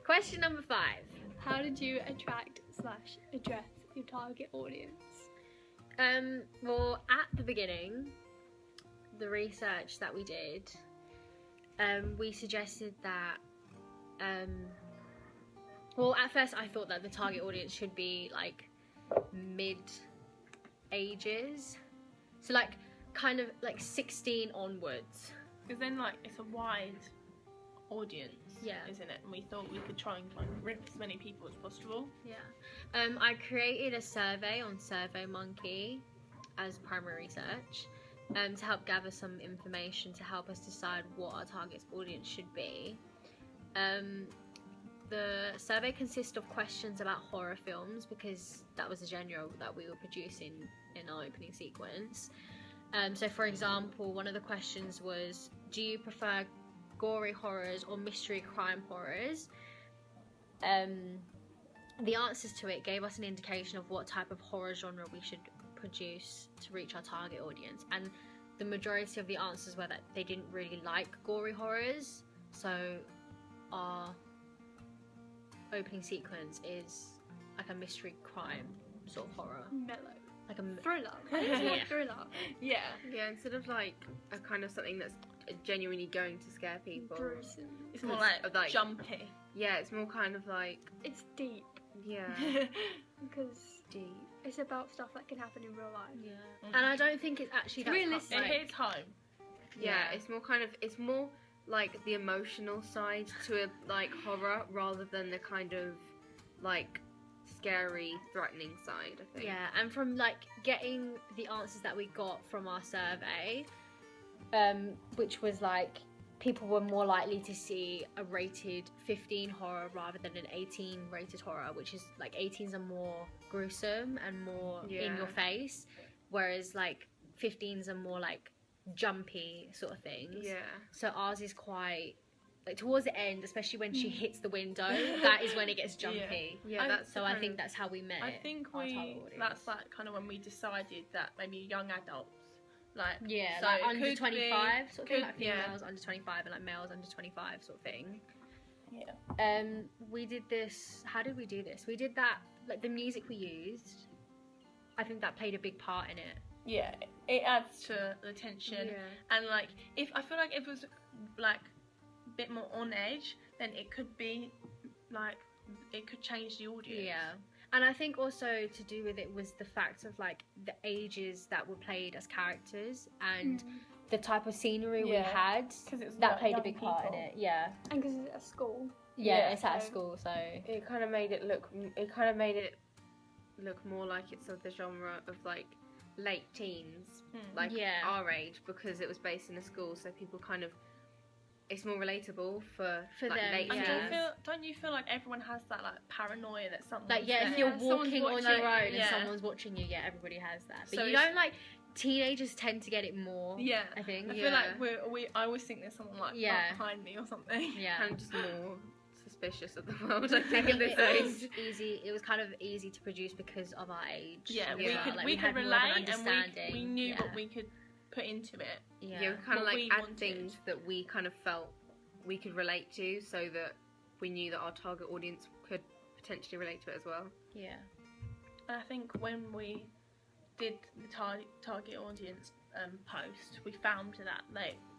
Question number 5. How did you attract/address your target audience? Well, at the beginning, the research that we did, we suggested that, well, at first I thought that the target audience should be like mid-ages, so like kind of like 16 onwards. Because then like it's a wide audience, Yeah. isn't it? And we thought we could try and like rip as many people as possible. Yeah. I created a survey on SurveyMonkey as primary research, to help gather some information to help us decide what our target audience should be. The survey consists of questions about horror films because that was the genre that we were producing in our opening sequence. So for example, one of the questions was, do you prefer gory horrors or mystery crime horrors? The answers to it gave us an indication of what type of horror genre we should produce to reach our target audience, and the majority of the answers were that they didn't really like gory horrors, so our opening sequence is like a mystery crime sort of horror, Mellow. like a Thriller. Yeah. Thriller. Yeah. Yeah, instead of like a kind of something that's genuinely going to scare people. Gruesome. It's more like, Like- jumpy. Yeah, it's more kind of like, It's deep yeah, because deep. it's about stuff that can happen in real life. yeah. And I don't think it's actually that Realistic. It like, hits home. Yeah, it's more kind of, it's more like the emotional side to a like horror rather than the kind of like scary, threatening side, I think. yeah, and from like getting the answers that we got from our survey, which was like people were more likely to see a rated 15 horror rather than an 18 rated horror, which is like 18s are more gruesome and more in Yeah. your face, whereas like 15s are more like jumpy sort of things. Yeah. So ours is quite like towards the end, especially when she hits the window, that is when it gets jumpy. Yeah, that's So the I kind think of- that's how we met. I think our target audience. that's like kind of when we decided that maybe young adults, like Yeah, so like it under could 25 sort of thing, could- like yeah. females under 25 and like males under 25 sort of thing. Yeah. We did this, how did we do this? We did that, like the music we used, I think that played a big part in it. Yeah, it adds to the tension, and like if I feel like if it was like a bit more on edge, then it could be like it could change the audience. Yeah. And I think also to do with it was the fact of like the ages that were played as characters and the type of scenery we Yeah. had, 'Cause it's that like played a young big part in people. it. Yeah. And because it's at school. Yeah, Yeah, it's at a so- school, so It kind of made it look more like it's of the genre of like late teens, like Yeah. our age, because it was based in a school, so people kind of, it's more relatable for For like, them, late And yeah. don't you feel like everyone has that like paranoia that something like yeah, if there? you're Yeah, someone's walking on watching, your own and yeah. someone's watching you, yeah, everybody has that. But So you it's- don't like teenagers tend to get it more. Yeah, I think. I feel like I always think there's someone like Yeah. behind me or something. Yeah. kind of just more suspicious of the world, I I think, think at this it was age. easy. It was kind of easy to produce because of our age. Yeah, as we well. could Like, we could had more of an relate and understanding. we knew yeah. what we could put into it. Yeah. Yeah, we kind of What like we add wanted. things that we kind of felt we could relate to, so that we knew that our target audience could potentially relate to it as well. Yeah. And I think when we did the target audience post, we found that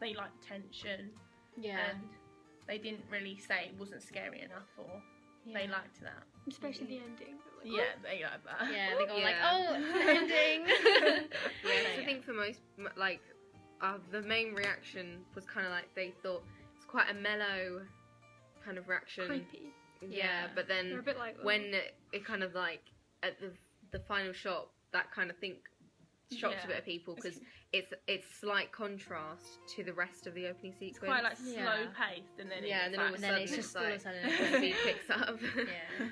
they liked tension Yeah. and they didn't really say it wasn't scary enough, or they liked that. Especially the ending. Like, Yeah, they like that. Yeah, they go like, Yeah. oh, it's the ending. Yeah, so I yeah. think for most, like, the main reaction was kind of like they thought it's quite a mellow kind of reaction. creepy. Yeah, Yeah. but They're a then bit like when it kind of like at the final shot, that kind of think shocked a Yeah. bit of people because it's slight contrast to the rest of the opening sequence. It's quite like Yeah. slow paced, and then Yeah, and then all of a And then sudden it's just like all of a sudden the speed picks up. Yeah.